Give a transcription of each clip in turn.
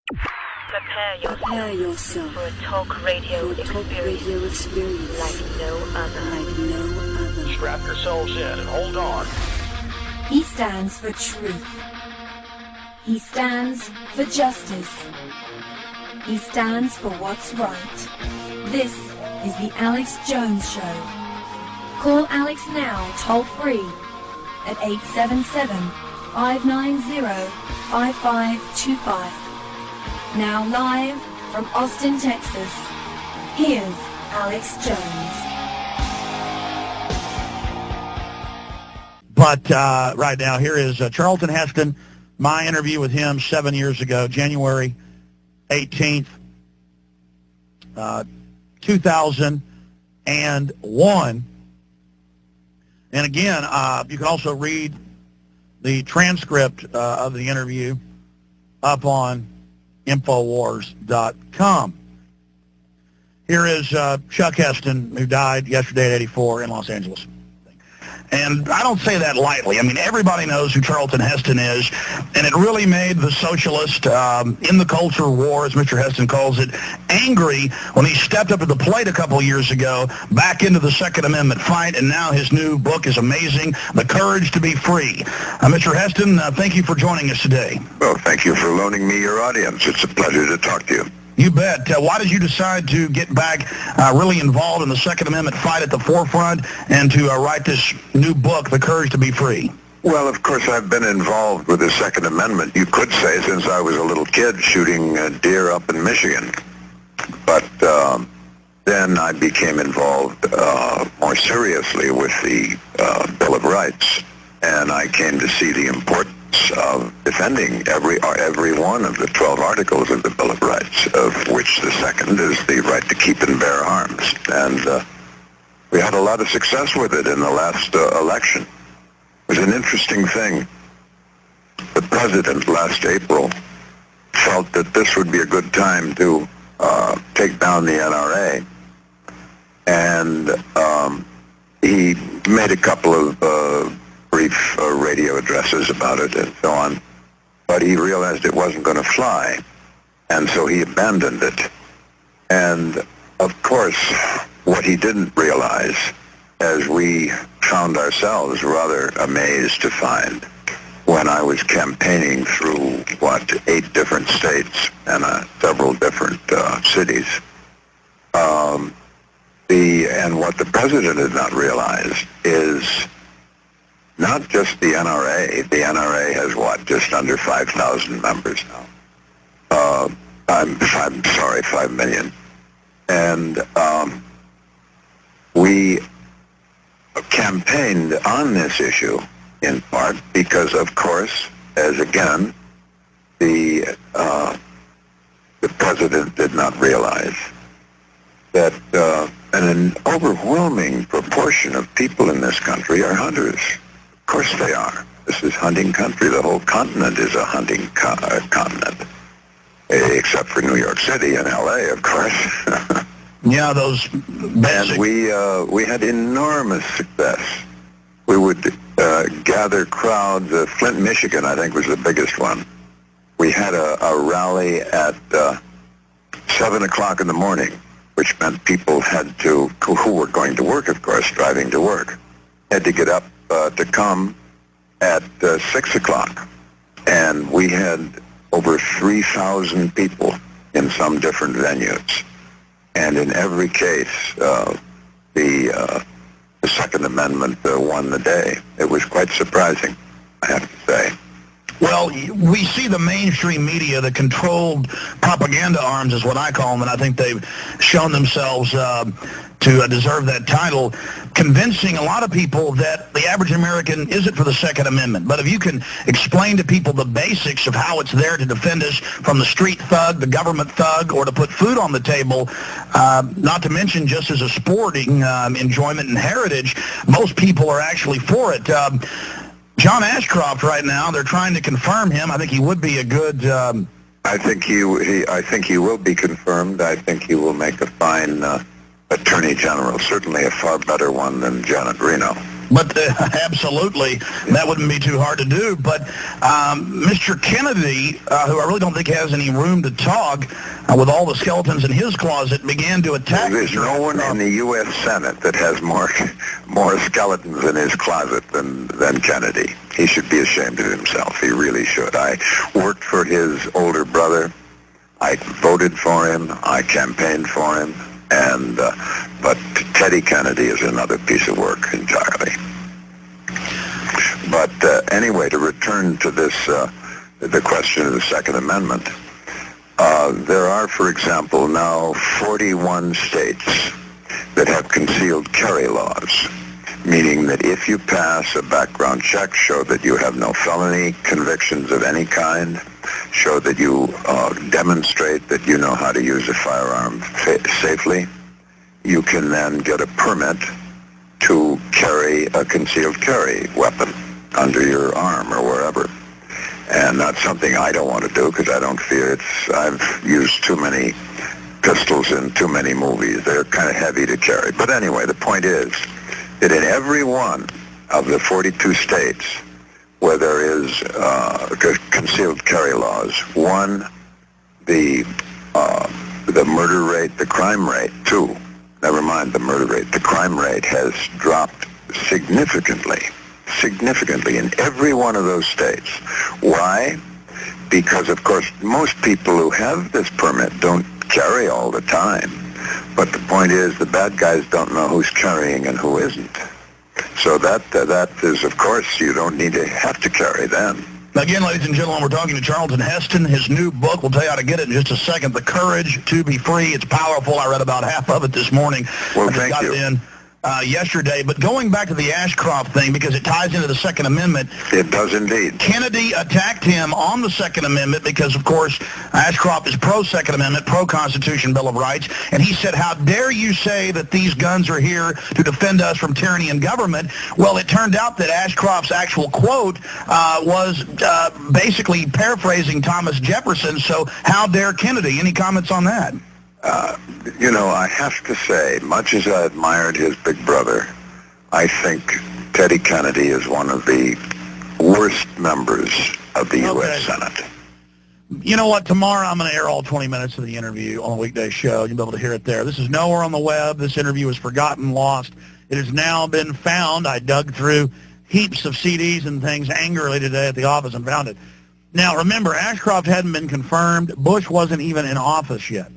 Prepare yourself for a talk radio experience like no other. Strap yourselves in and hold on. He stands for truth. He stands for justice. He stands for what's right. This is the Alex Jones Show. Call Alex now, toll free, at 877-590-5525. Now live from Austin, Texas, here's Alex Jones. But right now, here is Charlton Heston, my interview with him 7 years ago, January 18th, 2001. And again, you can also read the transcript of the interview up on INFOWARS.com. Here is Chuck Heston, who died yesterday at 84 in Los Angeles. And I don't say that lightly. I mean, everybody knows who Charlton Heston is, and it really made the socialist in the culture war, as Mr. Heston calls it, angry when he stepped up to the plate a couple of years ago, back into the Second Amendment fight, and now his new book is amazing, The Courage to Be Free. Mr. Heston, thank you for joining us today. Well, thank you for loaning me your audience. It's a pleasure to talk to you. You bet. Why did you decide to get back really involved in the Second Amendment fight at the forefront and to write this new book, The Courage to Be Free? Well, of course, I've been involved with the Second Amendment, you could say, since I was a little kid shooting deer up in Michigan. But then I became involved more seriously with the Bill of Rights, and I came to see the importance of defending every one of the 12 articles of the Bill of Rights, of which the second is the right to keep and bear arms. And we had a lot of success with it in the last election. It was an interesting thing. The president last April felt that this would be a good time to take down the NRA, and he made a couple of brief radio addresses about it and so on, but he realized it wasn't going to fly, and so he abandoned it. And of course, what he didn't realize, as we found ourselves rather amazed to find when I was campaigning through, 8 different states and several different cities, and what the president did not realize is not just the NRA. The NRA has, just under 5,000 members now. I'm sorry, 5 million. And we campaigned on this issue in part because, of course, as again, the president did not realize that an overwhelming proportion of people in this country are hunters. Of course they are. This is hunting country. The whole continent is a hunting continent, except for New York City and L.A., of course. Yeah, those basic. And we had enormous success. We would gather crowds. Flint, Michigan, I think, was the biggest one. We had a rally at 7 o'clock in the morning, which meant people had to, who were going to work, of course, driving to work, had to get up to come at 6 o'clock. And we had over 3,000 people in some different venues. And in every case, the Second Amendment won the day. It was quite surprising, I have to say. Well, we see the mainstream media, the controlled propaganda arms is what I call them, and I think they've shown themselves to deserve that title, convincing a lot of people that the average American isn't for the Second Amendment. But if you can explain to people the basics of how it's there to defend us from the street thug, the government thug, or to put food on the table, not to mention just as a sporting enjoyment and heritage, most people are actually for it. John Ashcroft right now, they're trying to confirm him. I think he would be a good... I think he will be confirmed. I think he will make a fine Attorney General, certainly a far better one than Janet Reno. But absolutely, that wouldn't be too hard to do. But Mr. Kennedy, who I really don't think has any room to talk, with all the skeletons in his closet, began to attack. There's no one in the U.S. Senate that has more skeletons in his closet than Kennedy. He should be ashamed of himself. He really should. I worked for his older brother. I voted for him. I campaigned for him. But Teddy Kennedy is another piece of work entirely. But anyway, to return to this, the question of the Second Amendment, there are, for example, now 41 states that have concealed carry laws, meaning that if you pass a background check, show that you have no felony convictions of any kind, show that you demonstrate that you know how to use a firearm safely, you can then get a permit to carry a concealed carry weapon under your arm or wherever. And that's something I don't want to do because I don't fear I've used too many pistols in too many movies. They're kind of heavy to carry. But anyway, the point is that in every one of the 42 states where there is concealed carry laws, one, the murder rate, the crime rate, two, never mind the murder rate, the crime rate has dropped significantly in every one of those states. Why? Because, of course, most people who have this permit don't carry all the time. But the point is the bad guys don't know who's carrying and who isn't. So that is, of course, you don't need to have to carry then. Again, ladies and gentlemen, we're talking to Charlton Heston. His new book, we'll tell you how to get it in just a second, The Courage to Be Free. It's powerful. I read about half of it this morning. Well, I just got it in yesterday. But going back to the Ashcroft thing, because it ties into the Second Amendment. It does indeed. Kennedy attacked him on the Second Amendment because, of course, Ashcroft is pro-Second Amendment, pro-Constitution, Bill of Rights. And he said, how dare you say that these guns are here to defend us from tyranny and government? Well, it turned out that Ashcroft's actual quote was basically paraphrasing Thomas Jefferson. So how dare Kennedy? Any comments on that? I have to say, much as I admired his big brother, I think Teddy Kennedy is one of the worst members of the U.S. Senate. You know what? Tomorrow I'm going to air all 20 minutes of the interview on a weekday show. You'll be able to hear it there. This is nowhere on the web. This interview is forgotten, lost. It has now been found. I dug through heaps of CDs and things angrily today at the office and found it. Now, remember, Ashcroft hadn't been confirmed. Bush wasn't even in office yet.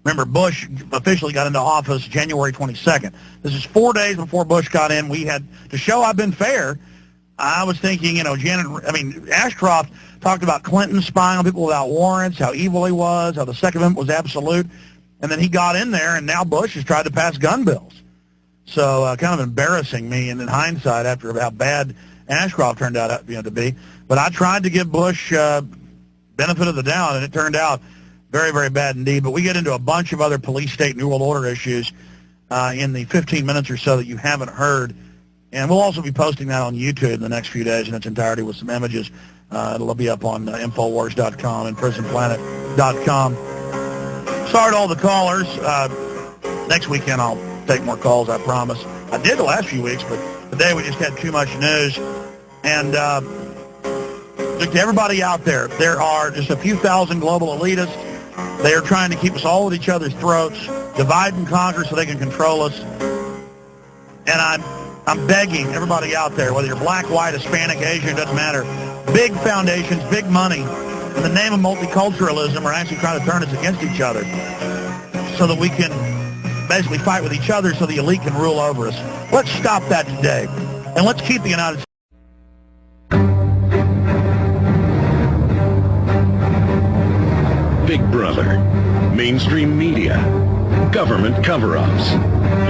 Remember, Bush officially got into office January 22nd. This is 4 days before Bush got in. We had, to show I've been fair, I was thinking, Ashcroft talked about Clinton spying on people without warrants, how evil he was, how the Second Amendment was absolute, and then he got in there, and now Bush has tried to pass gun bills. So kind of embarrassing me, and in hindsight, after how bad Ashcroft turned out to be. But I tried to give Bush benefit of the doubt, and it turned out very, very bad indeed. But we get into a bunch of other police state New World Order issues in the 15 minutes or so that you haven't heard. And we'll also be posting that on YouTube in the next few days in its entirety with some images. It'll be up on INFOWARS.com and PrisonPlanet.com. Sorry to all the callers. Next weekend I'll take more calls, I promise. I did the last few weeks, but today we just had too much news. And look, to everybody out there, there are just a few thousand global elitists. They are trying to keep us all at each other's throats, divide and conquer so they can control us. And I'm begging everybody out there, whether you're black, white, Hispanic, Asian, it doesn't matter, big foundations, big money, in the name of multiculturalism are actually trying to turn us against each other so that we can basically fight with each other so the elite can rule over us. Let's stop that today, and let's keep the United States. Big Brother, mainstream media, government cover-ups.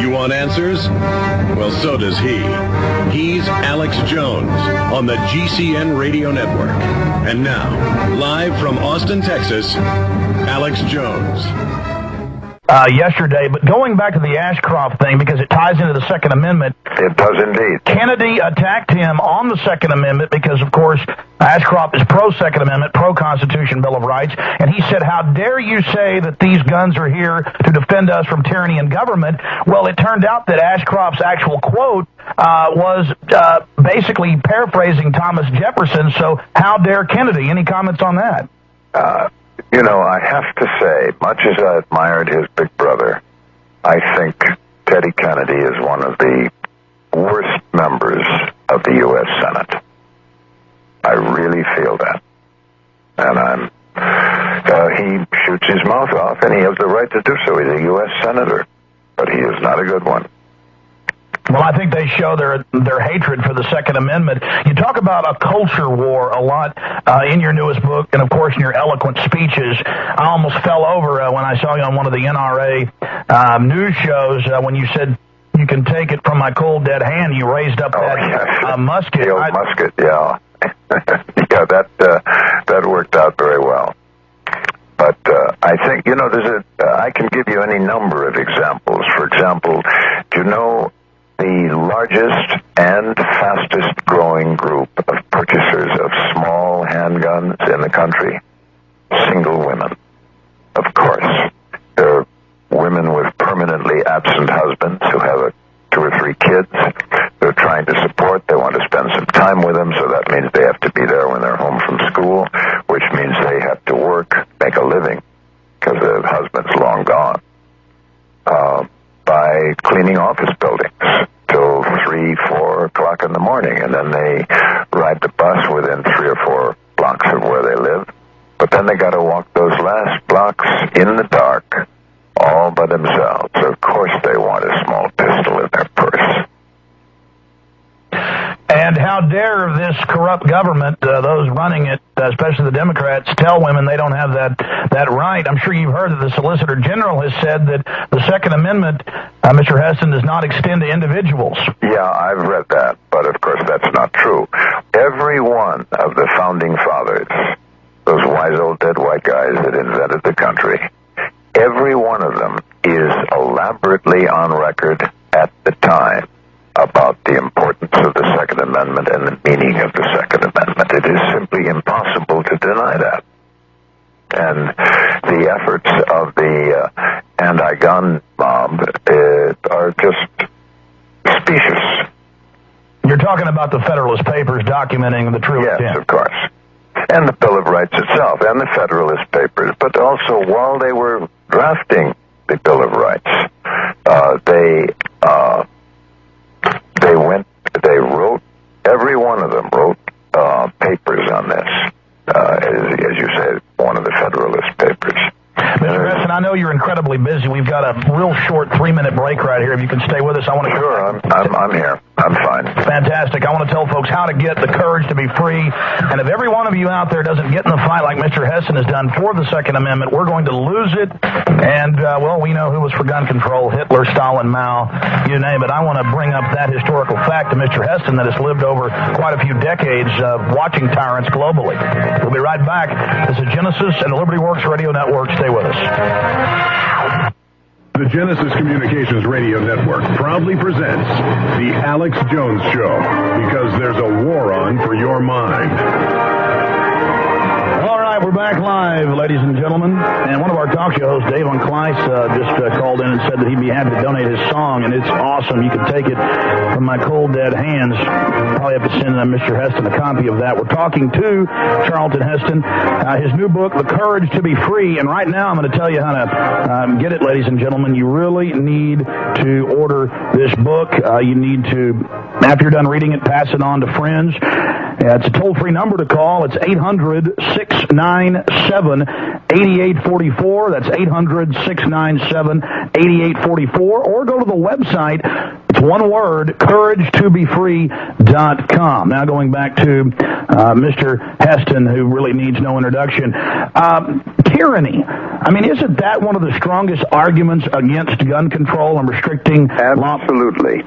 You want answers? Well, so does he. He's Alex Jones on the GCN Radio Network. And now, live from Austin, Texas, Alex Jones. yesterday. But going back to the Ashcroft thing, because it ties into the Second Amendment. It does indeed. Kennedy attacked him on the Second Amendment because, of course, Ashcroft is pro-Second Amendment, pro-Constitution Bill of Rights, and he said, how dare you say that these guns are here to defend us from tyranny and government? Well, it turned out that Ashcroft's actual quote was basically paraphrasing Thomas Jefferson, so how dare Kennedy? Any comments on that? You know, I have to say, much as I admired his big brother, I think Teddy Kennedy is one of the worst members of the U.S. Senate. I really feel that. And he shoots his mouth off, and he has the right to do so. He's a U.S. Senator, but he is not a good one. Well, I think they show their hatred for the Second Amendment. You talk about a culture war a lot in your newest book, and of course in your eloquent speeches. I almost fell over when I saw you on one of the NRA news shows when you said, "You can take it from my cold dead hand." You raised up that musket. The old musket, yeah. Yeah, that worked out very well. But I think, you know, I can give you any number of examples. For example, do you know the largest and fastest growing group of purchasers of small handguns in the country? Single women. Of course. They're women with permanently absent husbands who have 2 or 3 kids they're trying to support. They want to spend some time with them, so that means they have to be there when they're home from school, which means they have to work, make a living, because their husband's long gone, by cleaning office buildings till 3, 4 o'clock in the morning, and then they ride the bus within 3 or 4 blocks of where they live. But then they got to walk those last blocks in the dark, all by themselves. So of course they want a small pistol in their purse. And how dare this corrupt government, those running it, especially the Democrats, tell women they don't have that right? I'm sure you've heard that the Solicitor General has said that the Second Amendment, Mr. Heston, does not extend to individuals. Yeah, I've read that, but of course that's not true. Every one of the founding fathers, those wise old dead white guys that invented the country, every one of them is elaborately on record at the time about the importance of the Second Amendment and the meaning of the Second Amendment. It is simply impossible to deny that. And the efforts of the anti-gun mob are just specious. You're talking about the Federalist Papers documenting the true intent. Yes, of course. And the Bill of Rights itself, and the Federalist Papers. But also, while they were drafting the Bill of Rights, they wrote, every one of them wrote papers on this, as you said, one of the Federalist Papers. Mr. Heston, I know you're incredibly busy. We've got a real short 3-minute break right here. If you can stay with us, I want to... Sure, I'm here. I'm fine. Fantastic. I want to tell folks how to get the courage to be free. And if every one of you out there doesn't get in the fight like Mr. Heston has done for the Second Amendment, we're going to lose it. And, well, we know who was for gun control, Hitler, Stalin, Mao, you name it. I want to bring up that historical fact to Mr. Heston that has lived over quite a few decades watching tyrants globally. We'll be right back. This is Genesis and the Liberty Works Radio Network. Stay with us. The Genesis Communications Radio Network proudly presents The Alex Jones Show, because there's a war on for your mind. All right, we're back live, ladies and gentlemen. And one of our talk show hosts, Dave Unclice, just called in and said that he'd be happy to donate his song, and it's awesome. You can take it from my cold, dead hands. Probably have to send Mr. Heston a copy of that. We're talking to Charlton Heston, his new book, The Courage to be Free. And right now I'm going to tell you how to get it, ladies and gentlemen. You really need to order this book. You need to, after you're done reading it, pass it on to friends. It's a toll-free number to call. It's 800-697-8844. That's 800-697-8844. Or go to the website. It's one word, couragetobefree.com. Now going back to Mr. Heston, who really needs no introduction. Tyranny. I mean, isn't that one of the strongest arguments against gun control and restricting law? Absolutely.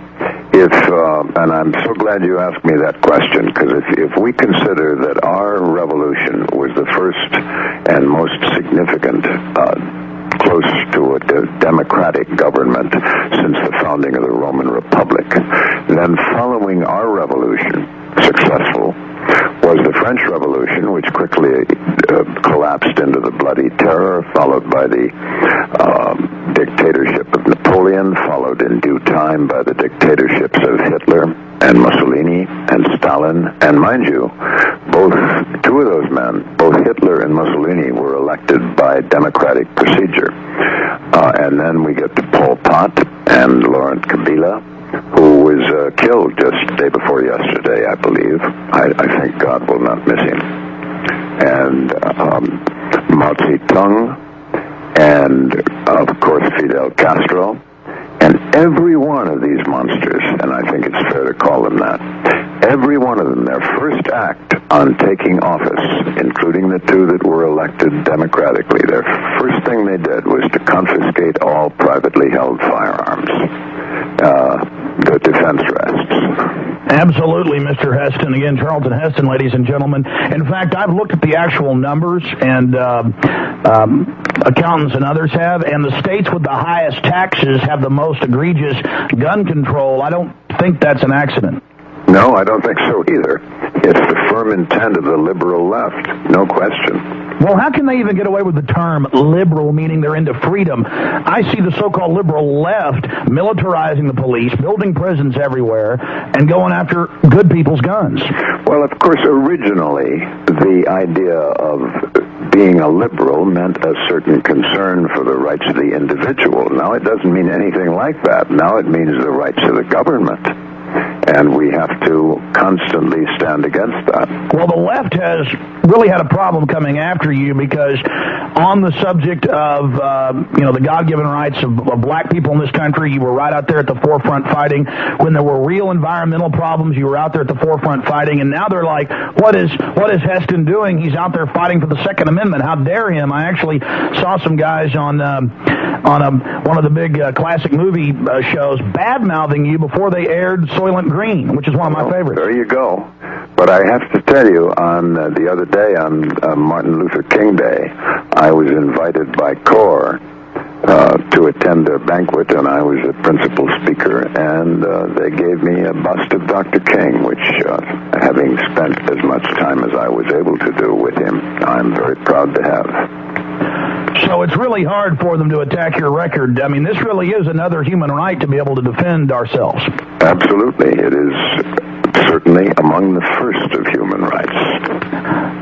And I'm so glad you asked me that question, because if we consider that our revolution was the first and most significant, close to a democratic government since the founding of the Roman Republic. Then following our revolution, successful, was the French Revolution, which quickly collapsed into the Bloody Terror, followed by the dictatorship of Napoleon, followed in due time by the dictatorships of Hitler and Mussolini and Stalin. And mind you, two of those men, both Hitler and Mussolini, were elected by democratic procedure. And then we get to Pol Pot and Laurent Kabila, who was killed just the day before yesterday, I believe. I think God will not miss him. And Mao Zedong, and of course Fidel Castro. And every one of these monsters, and I think it's fair to call them that, every one of them, their first act on taking office, including the two that were elected democratically, their first thing they did was to confiscate all privately held firearms. The defense rests. Absolutely, Mr. Heston. Again, Charlton Heston, ladies and gentlemen. In fact, I've looked at the actual numbers, and accountants and others have, and the states with the highest taxes have the most egregious gun control. I don't think that's an accident. No, I don't think so either. It's the firm intent of the liberal left, no question. Well, how can they even get away with the term liberal, meaning they're into freedom? I see the so-called liberal left militarizing the police, building prisons everywhere, and going after good people's guns. Well, of course, originally, the idea of being a liberal meant a certain concern for the rights of the individual. Now it doesn't mean anything like that. Now it means the rights of the government. And we have to constantly stand against that. Well, the left has really had a problem coming after you because on the subject of, the God-given rights of black people in this country, you were right out there at the forefront fighting. When there were real environmental problems, you were out there at the forefront fighting. And now they're like, what is Heston doing? He's out there fighting for the Second Amendment. How dare him? I actually saw some guys on one of the big classic movie shows bad-mouthing you before they aired Soylent Green, which is one of my favorites. There you go. But I have to tell you, on the other day, on Martin Luther King Day, I was invited by CORE to attend their banquet, and I was the principal speaker, and they gave me a bust of Dr. King, which, having spent as much time as I was able to do with him, I'm very proud to have. So it's really hard for them to attack your record. I mean, this really is another human right to be able to defend ourselves. Absolutely. It is certainly among the first of human rights.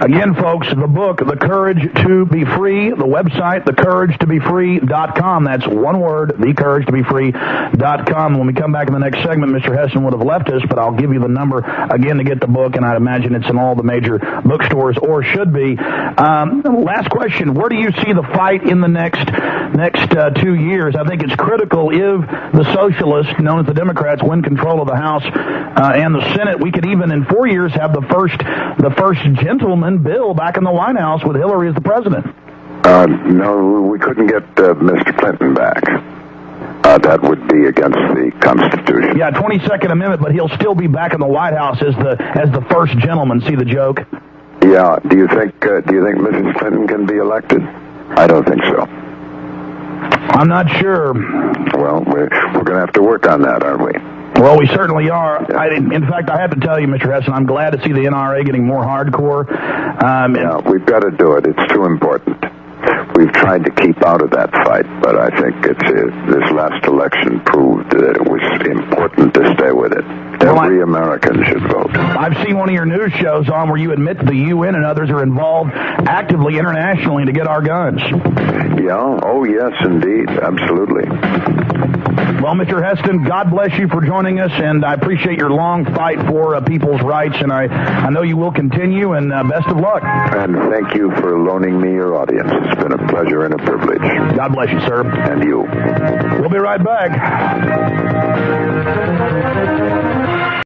Again, folks, the book, The Courage to Be Free, the website, thecouragetobefree.com. That's one word, thecouragetobefree.com. When we come back in the next segment, Mr. Heston would have left us, but I'll give you the number again to get the book, and I'd imagine it's in all the major bookstores, or should be. Last question, where do you see the fight in the next 2 years? I think it's critical if the socialists, known as the Democrats, win control of the House and the Senate. We could even, in 4 years, have the first gentleman bill back in the White House with Hillary as the president. No, we couldn't get Mr. Clinton back. That would be against the Constitution. Yeah, 22nd Amendment, but he'll still be back in the White House as the first gentleman. See the joke? Yeah. Do you think Mrs. Clinton can be elected? I don't think so. I'm not sure. Well, we're going to have to work on that, aren't we? Well, we certainly are. In fact, I have to tell you, Mr. Heston, I'm glad to see the NRA getting more hardcore. Yeah, we've got to do it. It's too important. We've tried to keep out of that fight, but I think this last election proved that it was important to stay with it. Every American should vote. I've seen one of your news shows on where you admit the UN and others are involved actively internationally to get our guns. Yeah, oh yes, indeed, absolutely. Well, Mr. Heston, God bless you for joining us, and I appreciate your long fight for people's rights, and I know you will continue, and best of luck. And thank you for loaning me your audience. It's been a pleasure and a privilege. God bless you, sir. And you. We'll be right back.